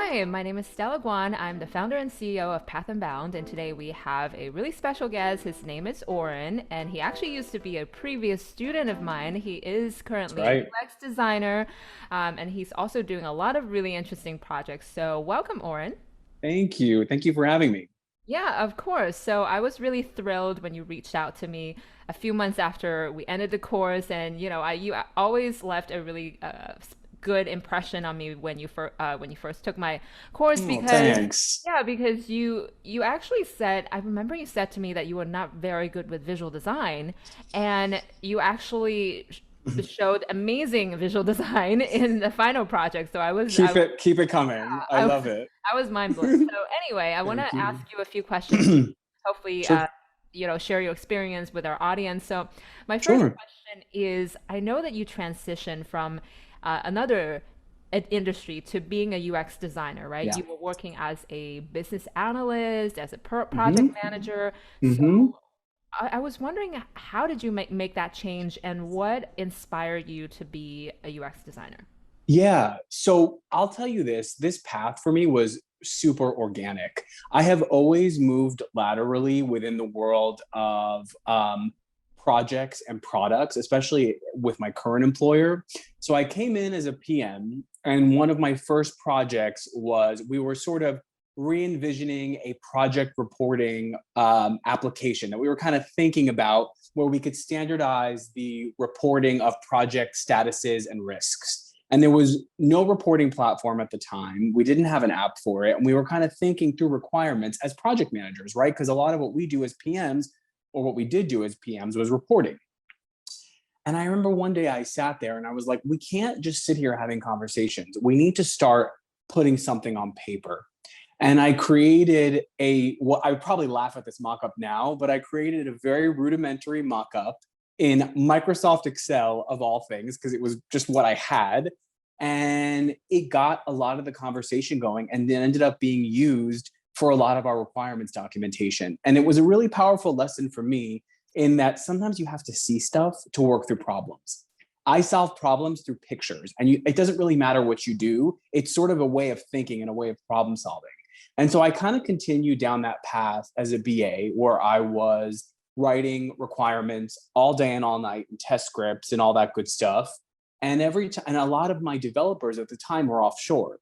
Hi, my name is Stella Guan. I'm the founder and CEO of Path and Bound, and today we have a really special guest. His name is Oren, and he actually used to be a previous student of mine. He is That's currently a right. UX designer, and he's also doing a lot of really interesting projects. So, welcome, Oren. Thank you. Thank you for having me. Yeah, of course. So I was really thrilled when you reached out to me a few months after we ended the course, and you always left a really good impression on me when you first took my course Oh, because thanks. yeah, because you actually said I remember you said to me that you were not very good with visual design, and you actually showed amazing visual design in the final project. So Keep it coming. I I was love it. I was mind blown. So anyway, I want to Thank ask you. you a few questions. Hopefully, Sure. share your experience with our audience. So my first Sure. question is: I know that you transitioned from another industry to being a UX designer, right? Yeah. You were working as a business analyst, as a project hmm manager. So hmm I was wondering, how did you make that change, and what inspired you to be a UX designer? Yeah. So I'll tell you this path for me was super organic. I have always moved laterally within the world of projects and products, especially with my current employer. So I came in as a PM, and one of my first projects was we were sort of re-envisioning a project reporting application that we were kind of thinking about where we could standardize the reporting of project statuses and risks. And there was no reporting platform at the time. We didn't have an app for it. And we were kind of thinking through requirements as project managers, right? Because a lot of what we do as PMs, or what we did do as PMs, was reporting. And I remember one day I sat there and I was like, we can't just sit here having conversations. We need to start putting something on paper. And I created well, I would probably laugh at this mock up now, but I created a very rudimentary mock up in Microsoft Excel of all things, because it was just what I had. And it got a lot of the conversation going and then ended up being used for a lot of our requirements documentation. And it was a really powerful lesson for me in that sometimes you have to see stuff to work through problems. I solve problems through pictures, and it doesn't really matter what you do. It's sort of a way of thinking and a way of problem solving. And so I kind of continued down that path as a BA where I was writing requirements all day and all night and test scripts and all that good stuff. And every time, and a lot of my developers at the time were offshore.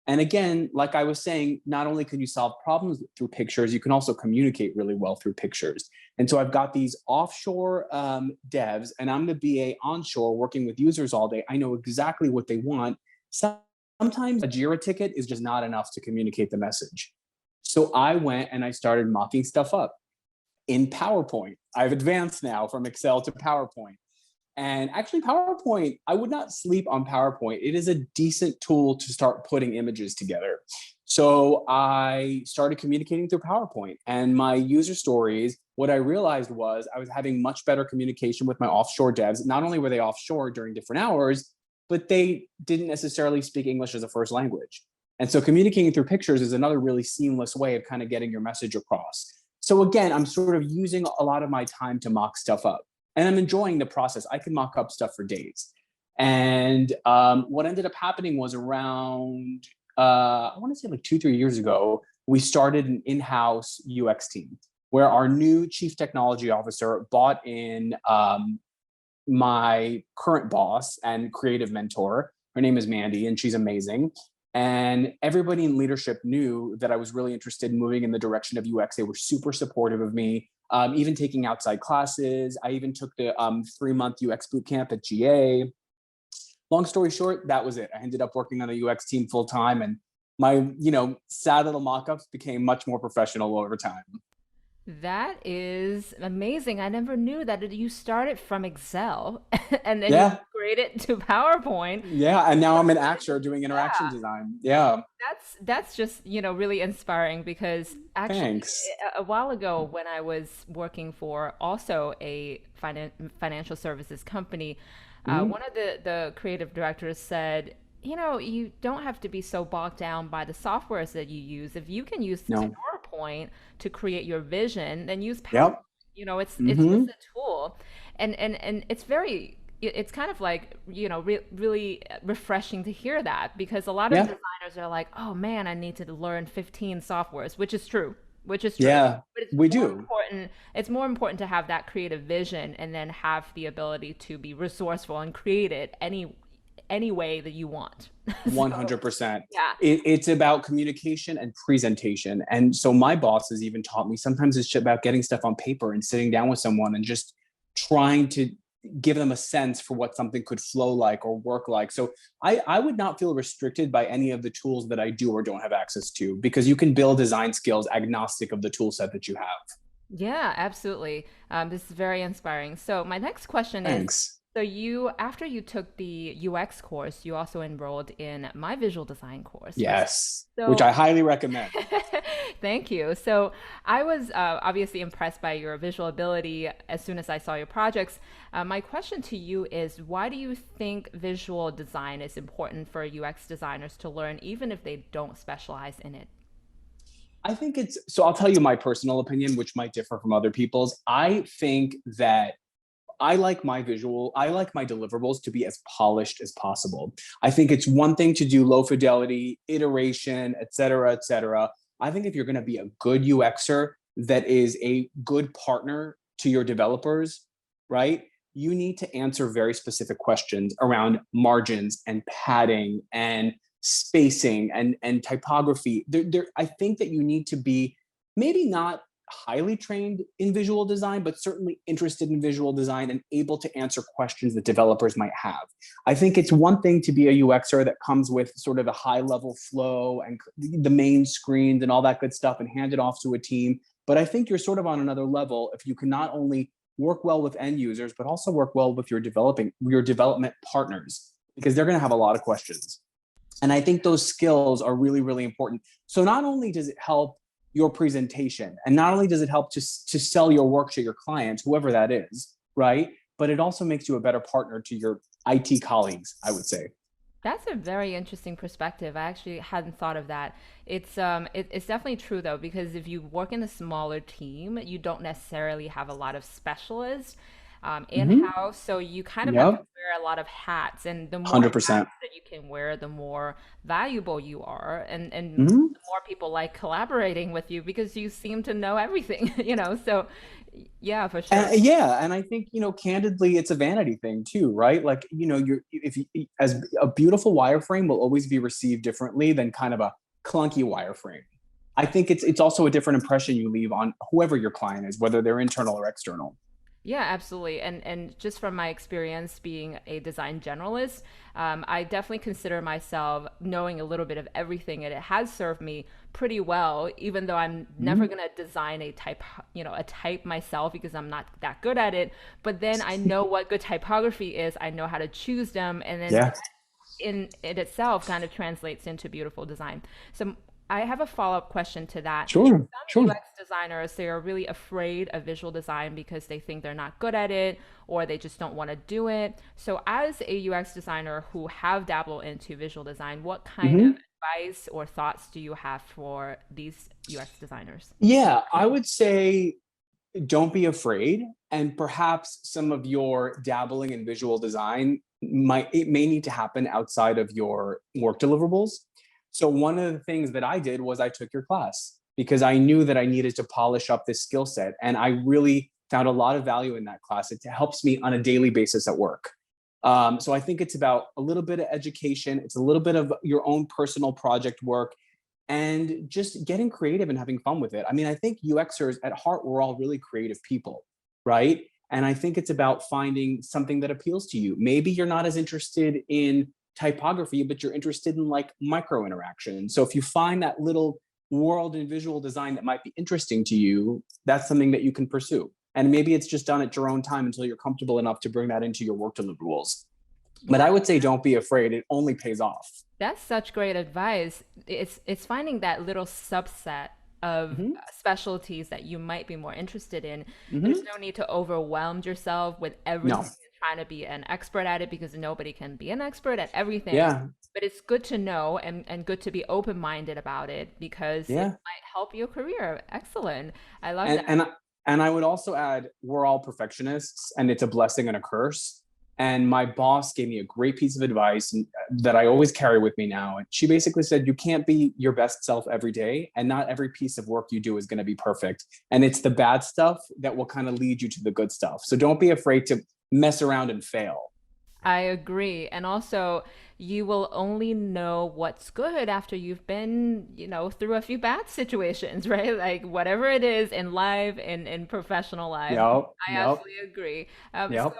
And again, like I was saying, not only can you solve problems through pictures, you can also communicate really well through pictures. And so I've got these offshore devs, and I'm the BA onshore working with users all day. I know exactly what they want. Sometimes a Jira ticket is just not enough to communicate the message. So I went and I started mocking stuff up in PowerPoint. I've advanced now from Excel to PowerPoint. And actually, PowerPoint, I would not sleep on PowerPoint. It is a decent tool to start putting images together. So I started communicating through PowerPoint and my user stories. What I realized was I was having much better communication with my offshore devs. Not only were they offshore during different hours, but they didn't necessarily speak English as a first language. And so communicating through pictures is another really seamless way of kind of getting your message across. So again, I'm sort of using a lot of my time to mock stuff up, and I'm enjoying the process. I can mock up stuff for days. And what ended up happening was around, I want to say like 2, 3 years ago, we started an in-house UX team where our new chief technology officer bought in my current boss and creative mentor. Her name is Mandy, and she's amazing. And everybody in leadership knew that I was really interested in moving in the direction of UX. They were super supportive of me, even taking outside classes. I even took the 3-month UX boot camp at GA. Long story short, that was it. I ended up working on the UX team full time, and my sad little mock-ups became much more professional over time. That is amazing. I never knew that you started from Excel and then you Yeah, upgraded to PowerPoint. yeah, and now I'm an actor doing interaction design. Yeah, That's just, really inspiring because actually thanks. a while ago when I was working for also a financial services company, Mhm. one of the creative directors said, you don't have to be so bogged down by the softwares that you use. If you can use No. PowerPoint to create your vision, then use PowerPoint. Yep. It's just hmm a tool, and it's very it's kind of like really refreshing to hear that because a lot of Yeah. designers designers are like, oh man, I need to learn 15 softwares, which is true, which is true. Yeah, But it's we more do. important, it's more important to have that creative vision and then have the ability to be resourceful and create it any way that you want. So 100%. yeah. It's about communication and presentation. And so my bosses even taught me sometimes it's about getting stuff on paper and sitting down with someone and just trying to give them a sense for what something could flow like or work like. So I would not feel restricted by any of the tools that I do or don't have access to because you can build design skills agnostic of the tool set that you have. Yeah, absolutely. This is very inspiring. So my next question is, Thanks. so you, after you took the UX course, you also enrolled in my visual design course. Yes, which So I highly recommend. thank you. So I was obviously impressed by your visual ability as soon as I saw your projects. My question to you is, why do you think visual design is important for UX designers to learn, even if they don't specialize in it? I think it's so I'll tell you my personal opinion, which might differ from other people's. I think that I like my deliverables to be as polished as possible. I think it's one thing to do low fidelity, iteration, et cetera, et cetera. I think if you're going to be a good UXer that is a good partner to your developers, right? You need to answer very specific questions around margins and padding and spacing and typography. I think that you need to be maybe not highly trained in visual design, but certainly interested in visual design and able to answer questions that developers might have. I think it's one thing to be a UXer that comes with sort of a high level flow and the main screens and all that good stuff and hand it off to a team. But I think you're sort of on another level if you can not only work well with end users, but also work well with your development partners, because they're going to have a lot of questions. And I think those skills are really, really important. So not only does it help your presentation, and not only does it help to sell your work to your clients, whoever that is, right? But it also makes you a better partner to your IT colleagues, I would say. That's a very interesting perspective. I actually hadn't thought of that. It's definitely true though, because if you work in a smaller team, you don't necessarily have a lot of specialists Mm-hmm. in-house, so you kind of have to Yep. wear a lot of hats, and the more hats 100%. that you can wear, the more valuable you are, and Mm-hmm. the more people like collaborating with you because you seem to know everything, you know. So yeah, for sure. Yeah, and I think candidly, it's a vanity thing too, right? Like you're if you, as a beautiful wireframe will always be received differently than kind of a clunky wireframe. I think it's also a different impression you leave on whoever your client is, whether they're internal or external. Yeah, absolutely. And just from my experience being a design generalist, I definitely consider myself knowing a little bit of everything, and it has served me pretty well, even though I'm never Mhm. gonna design a type, a type myself because I'm not that good at it. But then I know what good typography is. I know how to choose them, and then Yeah, in it itself kind of translates into beautiful design. So I have a follow-up question to that. sure, Some sure. UX designers, they are really afraid of visual design because they think they're not good at it or they just don't want to do it. So as a UX designer who have dabbled into visual design, what kind of Hmm. advice or thoughts do you have for these UX designers? Yeah, I would say don't be afraid, and perhaps some of your dabbling in visual design may need to happen outside of your work deliverables. So one of the things that I did was I took your class because I knew that I needed to polish up this skill set, and I really found a lot of value in that class. It helps me on a daily basis at work. So I think it's about a little bit of education. It's a little bit of your own personal project work and just getting creative and having fun with it. I mean, I think UXers at heart, we're all really creative people, right? And I think it's about finding something that appeals to you. Maybe you're not as interested in typography, but you're interested in like micro interaction. So if you find that little world in visual design that might be interesting to you, that's something that you can pursue. And maybe it's just done at your own time until you're comfortable enough to bring that into your work deliverables. But Yeah, I would say don't be afraid. It only pays off. that's such great advice. It's finding that little subset of Hmm. specialties that you might be more interested in. There's Hmm. no need to overwhelm yourself with everything No. and trying to be an expert at it because nobody can be an expert at everything. Yeah. But it's good to know and good to be open-minded about it because it Yeah. might help your career. Excellent. I love and that. and and I would also add we're all perfectionists, and it's a blessing and a curse. And my boss gave me a great piece of advice that I always carry with me now. And she basically said, you can't be your best self every day, and not every piece of work you do is going to be perfect. And it's the bad stuff that will kind of lead you to the good stuff. So don't be afraid to mess around and fail. I agree. And also, you will only know what's good after you've been, through a few bad situations, right? Like whatever it is in life and in professional life. Yep, I yep, absolutely agree. yep.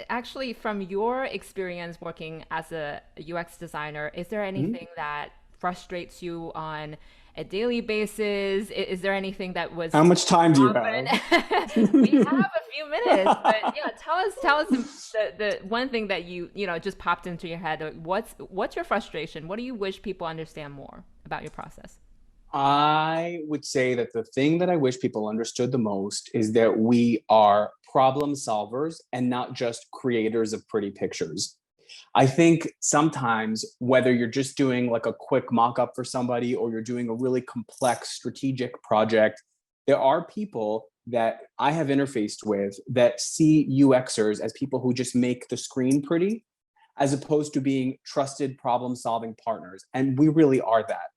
Actually, from your experience working as a UX designer, is there Mhm. anything that frustrates you on a daily basis? Is there anything that was How too much time do you have? often? We have a few minutes, but yeah, tell us the one thing that just popped into your head. What's your frustration? What do you wish people understand more about your process? I would say that the thing that I wish people understood the most is that we are problem solvers and not just creators of pretty pictures. I think sometimes, whether you're just doing like a quick mock up for somebody or you're doing a really complex strategic project, there are people that I have interfaced with that see UXers as people who just make the screen pretty, as opposed to being trusted problem solving partners. And we really are that.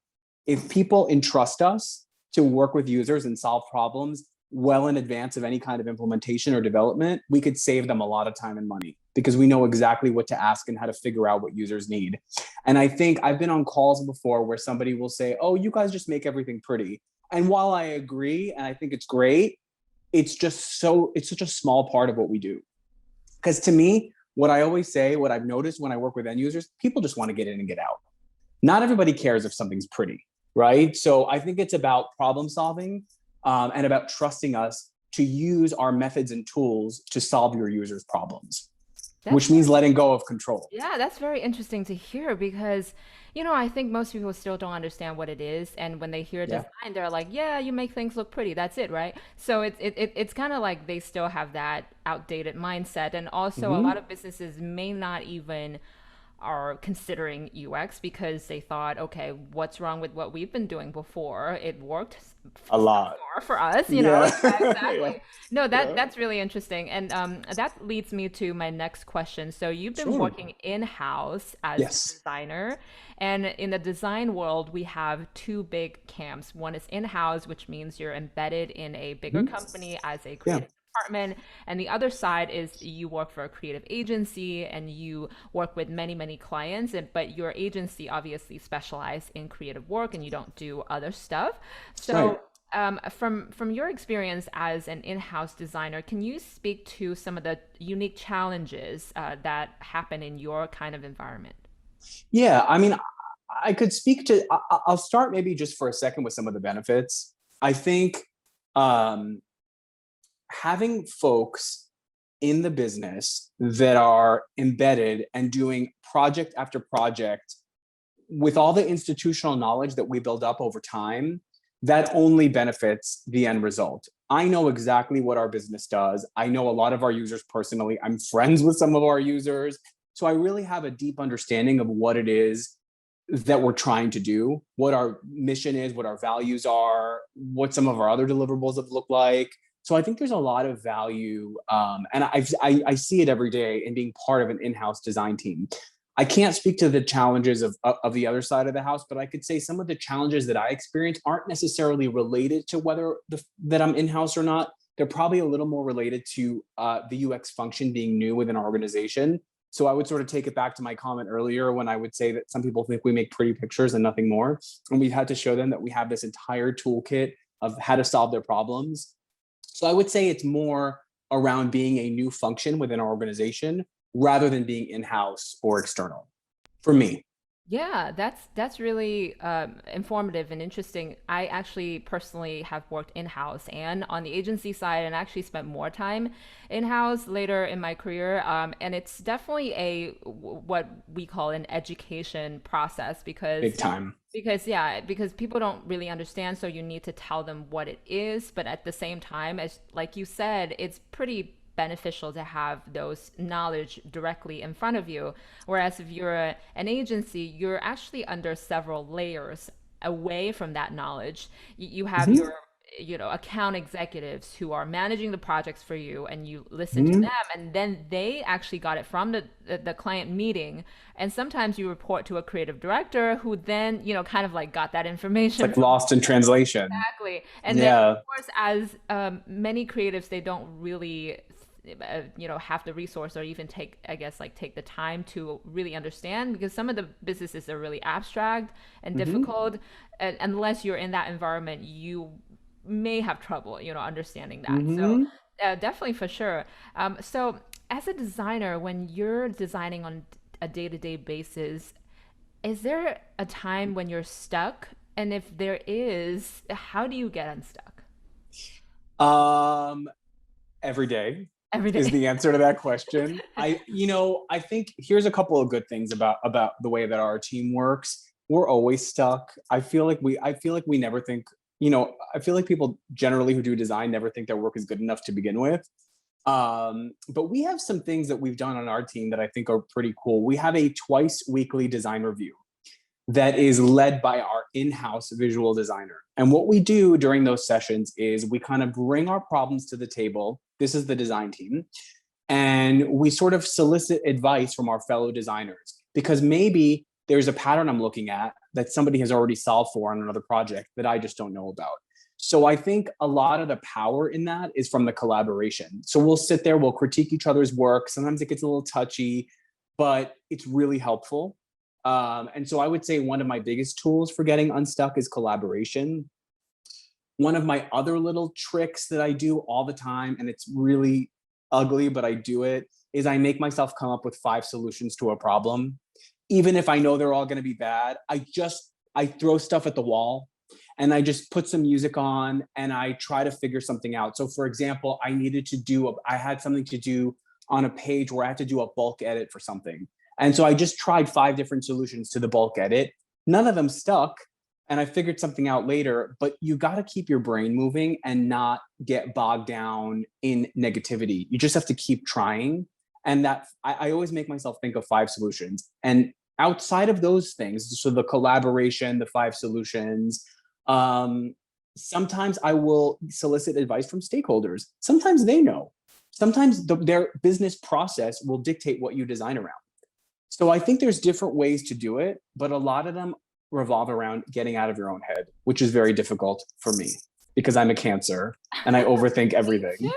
If people entrust us to work with users and solve problems well in advance of any kind of implementation or development, we could save them a lot of time and money because we know exactly what to ask and how to figure out what users need. And I think I've been on calls before where somebody will say, "Oh, you guys just make everything pretty." And while I agree and I think it's great, it's such a small part of what we do. Because to me, what I always say, what I've noticed when I work with end users, people just want to get in and get out. Not everybody cares if something's pretty, right? So I think it's about problem solving, and about trusting us to use our methods and tools to solve your users' problems, That's which means letting go of control. Yeah, that's very interesting to hear because, I think most people still don't understand what it is, and when they hear Yeah. design, they're like, "Yeah, you make things look pretty. That's it, right?" So it's kind of like they still have that outdated mindset, and also a lot Mm-hmm. of businesses may not even are considering UX because they thought, okay, what's wrong with what we've been doing before? It worked A so lot. far for us. Yeah. Yeah, Yeah. exactly. No, Yeah. that's really interesting, and that leads me to my next question. So you've been Sure. working in-house as a Yes. designer, and in the design world, we have two big camps. One is in-house, which means you're embedded in a bigger Mhm. company as a Yeah. creative department, and the other side is you work for a creative agency and you work with many clients, but your agency obviously specialize in creative work and you don't do other stuff. Right. So from your experience as an in-house designer, can you speak to some of the unique challenges that happen in your kind of environment? Yeah. I mean, I could speak to, I'll start maybe just for a second with some of the benefits. I think um, having folks in the business that are embedded and doing project after project with all the institutional knowledge that we build up over time, that only benefits the end result. I know exactly what our business does. I know a lot of our users personally. I'm friends with some of our users. So I really have a deep understanding of what it is that we're trying to do, what our mission is, what our values are, what some of our other deliverables have looked like. So I think there's a lot of value, and I see it every day in being part of an in-house design team. I can't speak to the challenges of the other side of the house, but I could say some of the challenges that I experience aren't necessarily related to whether that I'm in-house or not. They're probably a little more related to the UX function being new within our organization. So I would sort of take it back to my comment earlier when I would say that some people think we make pretty pictures and nothing more. And we've had to show them that we have this entire toolkit of how to solve their problems. So I would say it's more around being a new function within our organization rather than being in-house or external for me. Yeah, that's really informative and interesting. I actually personally have worked in-house and on the agency side, and actually spent more time in-house later in my career. And it's definitely what we call an education process Big time. because people don't really understand, so you need to tell them what it is. But at the same time, as like you said, it's pretty beneficial to have those knowledge directly in front of you. Whereas if you're an agency, you're actually under several layers away from that knowledge. You have Mm-hmm. your account executives who are managing the projects for you, and you listen to Mhm. them, and then they actually got it from the client meeting. And sometimes you report to a creative director who then, kind of like got that It's information like from. lost in translation. Exactly. And then, Yeah. of course, as many creatives, they don't really, have the resource or even take, I guess, like take the time to really understand, because some of the businesses are really abstract and Hmm. difficult. And unless you're in that environment, you may have trouble, understanding that. So, Hmm. definitely for sure. So, as a designer, when you're designing on a day-to-day basis, is there a time when you're stuck? And if there is, how do you get unstuck? Um, every day Every is day. the answer to that question. I think here's a couple of good things about the way that our team works. We're always stuck. I feel like we never think, I feel like people generally who do design never think their work is good enough to begin with. But we have some things that we've done on our team that I think are pretty cool. We have a twice weekly design review that is led by our in-house visual designer. And what we do during those sessions is we kind of bring our problems to the table. This is the design team. And we sort of solicit advice from our fellow designers, because maybe there's a pattern I'm looking at that somebody has already solved for on another project that I just don't know about. So I think a lot of the power in that is from the collaboration. So we'll sit there, we'll critique each other's work. Sometimes it gets a little touchy, but it's really helpful. And so I would say one of my biggest tools for getting unstuck is collaboration. One of my other little tricks that I do all the time, and it's really ugly, but I do it, is I make myself come up with 5 solutions to a problem. Even if I know they're all going to be bad, I throw stuff at the wall and I just put some music on and I try to figure something out. So for example, I had something to do on a page where I had to do a bulk edit for something. And so I just tried 5 different solutions to the bulk edit. None of them stuck, and I figured something out later, but you got to keep your brain moving and not get bogged down in negativity. You just have to keep trying. And I always make myself think of 5 solutions. And outside of those things, so the collaboration, the 5 solutions, um, sometimes I will solicit advice from stakeholders. Sometimes they know. Sometimes their business process will dictate what you design around. So I think there's different ways to do it, but a lot of them revolve around getting out of your own head, which is very difficult for me because I'm a Cancer and I overthink Me everything. too.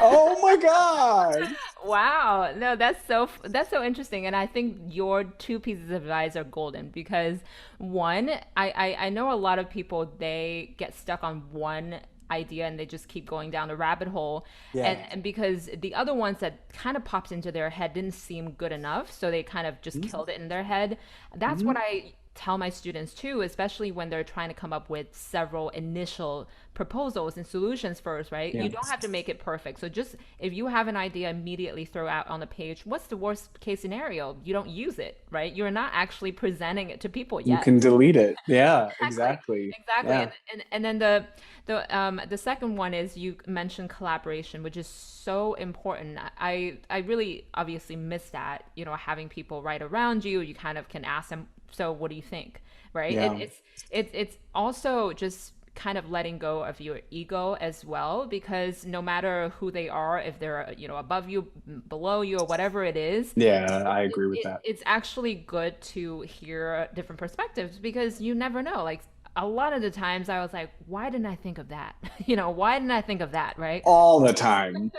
Oh my God. Wow. No, that's so interesting. And I think your two pieces of advice are golden because one, I know a lot of people, they get stuck on one idea and they just keep going down the rabbit hole. And Yeah. and because the other ones that kind of popped into their head didn't seem good enough, so they kind of just Mm-hmm. killed it in their head. That's what Mm-hmm. I tell my students too, especially when they're trying to come up with several initial proposals and solutions first, right? Yeah. You don't have to make it perfect. So just if you have an idea, immediately throw out on the page. What's the worst case scenario? You don't use it, right? You're not actually presenting it to people You yet. can delete it. Yeah, Exactly. exactly. Exactly. Yeah. And then the second one is you mentioned collaboration, which is so important. I really obviously miss that, having people right around you. You kind of can ask them, so what do you think? Right? Yeah. It's also just kind of letting go of your ego as well, because no matter who they are, if they're, above you, below you, or whatever it is, Yeah, I agree with that. it's actually good to hear different perspectives, because you never know. Like, a lot of the times I was like, why didn't I think of that? Why didn't I think of that? Right? All the time.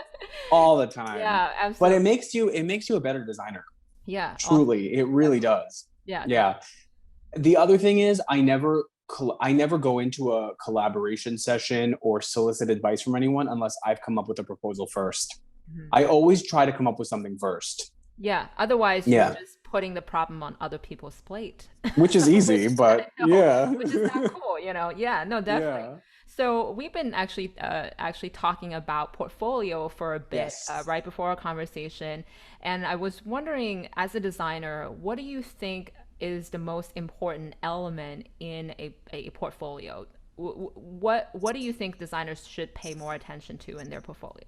All the time. Yeah, But absolutely. it makes you a better designer. Yeah, awesome. Truly, it really Definitely. does. Yeah, Yeah. definitely. The other thing is I never go into a collaboration session or solicit advice from anyone unless I've come up with a proposal first. Mhm. I always try to come up with something first. Yeah, otherwise you're Yeah, just putting the problem on other people's plate. which is which easy, I but know, yeah. which is not cool. Yeah, no, definitely. Yeah. So we've been actually talking about portfolio for a bit, Yes. right before our conversation, and I was wondering, as a designer, what do you think is the most important element in a portfolio? What do you think designers should pay more attention to in their portfolio?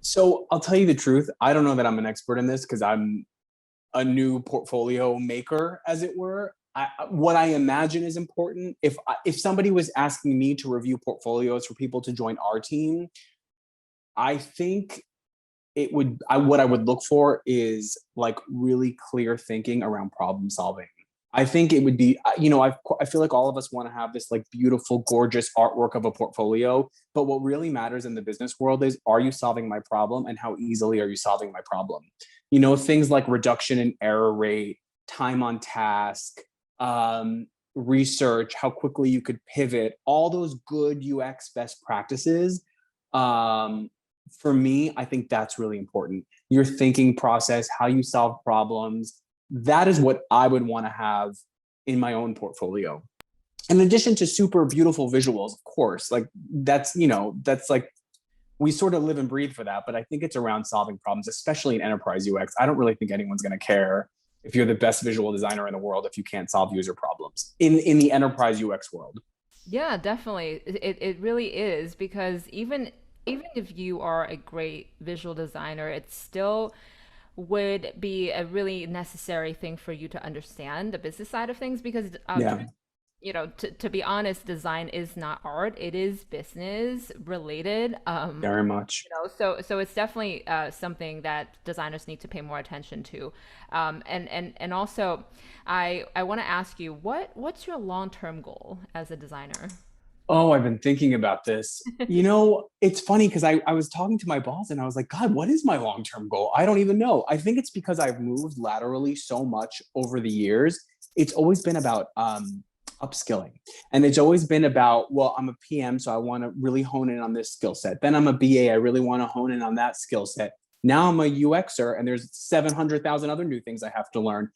So I'll tell you the truth. I don't know that I'm an expert in this because I'm a new portfolio maker, as it were. what I imagine is important. If somebody was asking me to review portfolios for people to join our team, I think what I would look for is like really clear thinking around problem solving. I think it would be, I feel like all of us want to have this like beautiful, gorgeous artwork of a portfolio. But what really matters in the business world is, are you solving my problem, and how easily are you solving my problem? Things like reduction in error rate, time on task, research, how quickly you could pivot, all those good UX best practices. Um, for me, I think that's really important. Your thinking process, how you solve problems, that is what I would want to have in my own portfolio. In addition to super beautiful visuals, of course, like that's like we sort of live and breathe for that. But I think it's around solving problems, especially in enterprise UX. I don't really think anyone's going to care if you're the best visual designer in the world if you can't solve user problems in the enterprise UX world. Yeah, definitely. It really is, because even if you are a great visual designer, it still would be a really necessary thing for you to understand the business side of things, because Yeah, to be honest, design is not art, it is business related. very much. So it's definitely something that designers need to pay more attention to. And also, I want to ask you, what's your long-term goal as a designer? Oh, I've been thinking about this. It's funny because I was talking to my boss and I was like, God, what is my long term goal? I don't even know. I think it's because I've moved laterally so much over the years. It's always been about upskilling. And it's always been about, well, I'm a PM, so I want to really hone in on this skill set. Then I'm a BA, I really want to hone in on that skill set. Now I'm a UXer, and there's 700,000 other new things I have to learn.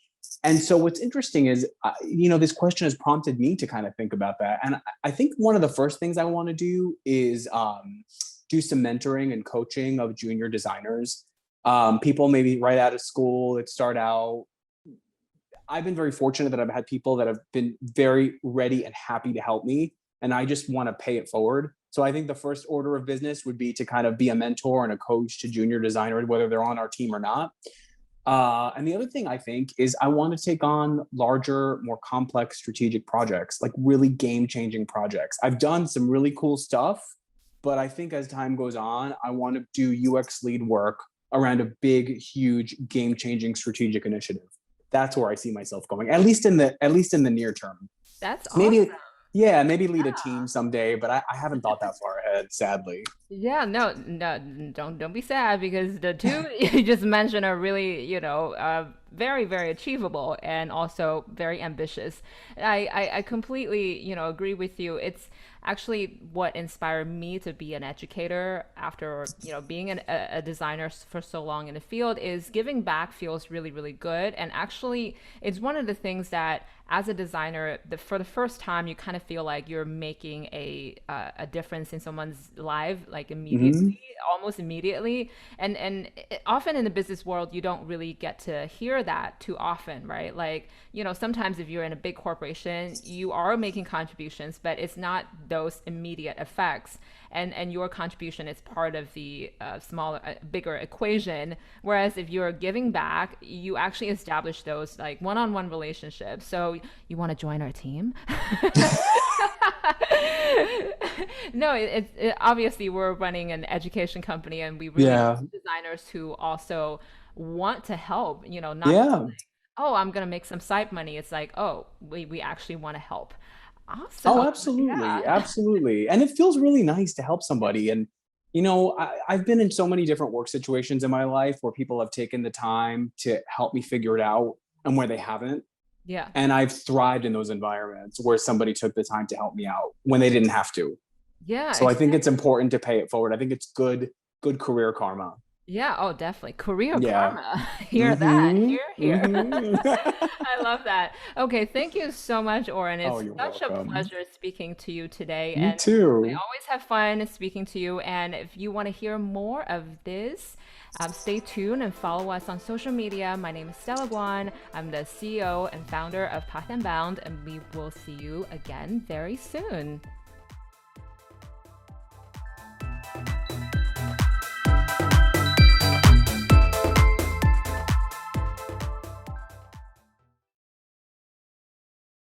And so what's interesting is, this question has prompted me to kind of think about that. And I think one of the first things I want to do is do some mentoring and coaching of junior designers, people maybe right out of school that start out. I've been very fortunate that I've had people that have been very ready and happy to help me, and I just want to pay it forward. So I think the first order of business would be to kind of be a mentor and a coach to junior designers, whether they're on our team or not. And the other thing I think is I want to take on larger, more complex strategic projects, like really game-changing projects. I've done some really cool stuff, but I think as time goes on, I want to do UX lead work around a big, huge, game-changing strategic initiative. That's where I see myself going, at least in the near term. That's Maybe, awesome. yeah, maybe lead a team someday, but I haven't thought that far ahead, sadly. Yeah, no, no, don't be sad, because the two you just mentioned are really, very, very achievable and also very ambitious. I completely, agree with you. It's actually what inspired me to be an educator after, being a designer for so long in the field. Is giving back feels really, really good. And actually, it's one of the things that as a designer, for the first time, you kind of feel like you're making a difference in someone's life, like Hmm. immediately, almost immediately. And often in the business world, you don't really get to hear that too often, right? Like, sometimes if you're in a big corporation, you are making contributions, but it's not those immediate effects. And your contribution is part of the smaller, bigger equation. Whereas if you're giving back, you actually establish those like one-on-one relationships. So you want to join our team? No, obviously we're running an education company, and we really Yeah, need designers who also want to help. Not just yeah. like, oh, I'm gonna make some side money. It's like, oh, we actually want to help. Oh, Awesome. absolutely, Yeah. absolutely. And it feels really nice to help somebody. And I've been in so many different work situations in my life where people have taken the time to help me figure it out, and where they haven't. Yeah. And I've thrived in those environments where somebody took the time to help me out when they didn't have to. Yeah, So I think it's exactly. important to pay it forward. I think it's good career karma. Yeah, oh, definitely. Career Yeah. karma. Hear that. Mm-hmm. Hear, hear. Mm-hmm. I love that. Okay, thank you so much, Oren. Oh, It's you're such a welcome. pleasure speaking to you today. You And I too. always have fun speaking to you. And if you want to hear more of this, stay tuned and follow us on social media. My name is Stella Guan. I'm the CEO and founder of Path and Bound, and we will see you again very soon.